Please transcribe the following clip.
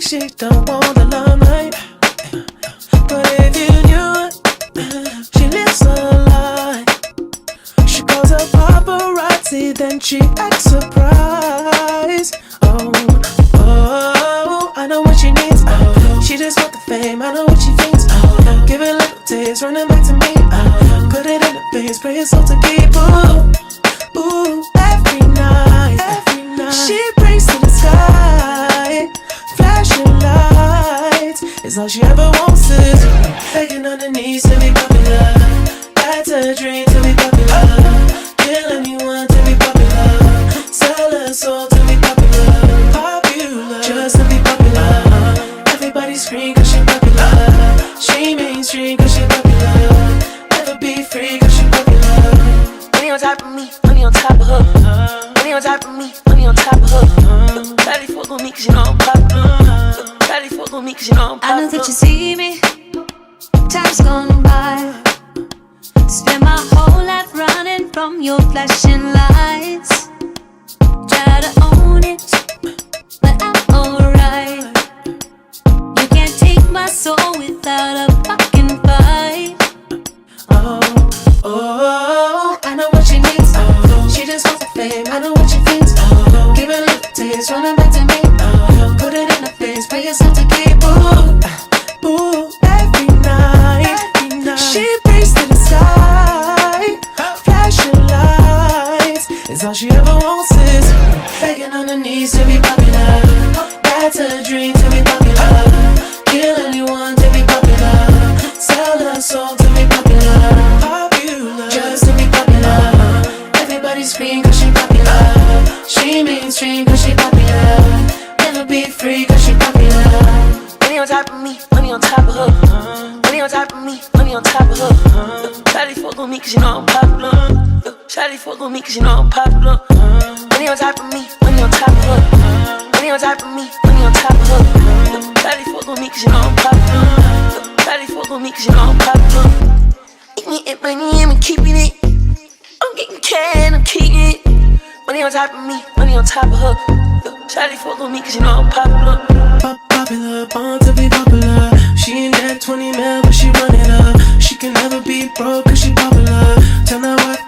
she don't want the limelight. But if you knew it, she lives a lie. She calls her paparazzi, then she acts surprised. Oh, I know what she needs. She just want the fame, I know what she thinks. Give it a little taste, running back to me. Put it in the face, pray it's all to keep. Ooh, every night. She prays to the sky. Flashing lights is all she ever wants is begging on her knees to be popular. That's her dream, to be popular. Kill anyone to be popular. Sell her soul to be popular. Popular, just to be popular. Everybody scream cause she popular. She mainstream cause she popular. Never be free cause she popular. Money on top of me, money on top of her. Money on top of me, money on top of her. Daddy fuck with me cause you know I'm popular. Daddy fuck with me cause you know I'm popular. I know that you see me, time's gone by. Spend my whole life running from your flashing lights. Try to own it, but I'm alright. You can't take my soul without a fucking fight. Oh, I know what she needs. She just wants the fame, I know what she thinks. Give it a little taste, running back to me. Put it in the face, pay yourself to keep. Ooh, every night. She prays to the sky. Flashing lights is all she ever wants is begging on her knees to be popular. That's her dream, to be popular. Kill anyone to be popular. Sell her soul to be popular. Popular, just to be popular. Everybody scream cause she popular. She mainstream cause she popular. Never be free cause she popular. Money on top of me, money on top of her. Money on top of me, money on top of her. Shawty fuck with me cause you know I'm popular. Shawty fuck with me cause you know I'm popular. Money on top of me, money on top of her. Money on top of me, money on top of her. Shawty fuck with me cause you know I'm popular. Shawty fuck with me cause you know I'm popular. Eating it, money, I'm keeping it. I'm getting cash, I'm keeping it. Money on top of me, money on top of her. Shawty fuck with me cause you know I'm popular. Popular, born to be popular. She ain't that 20 mil, but she run it up. She can never be broke cause she popular. Tell her what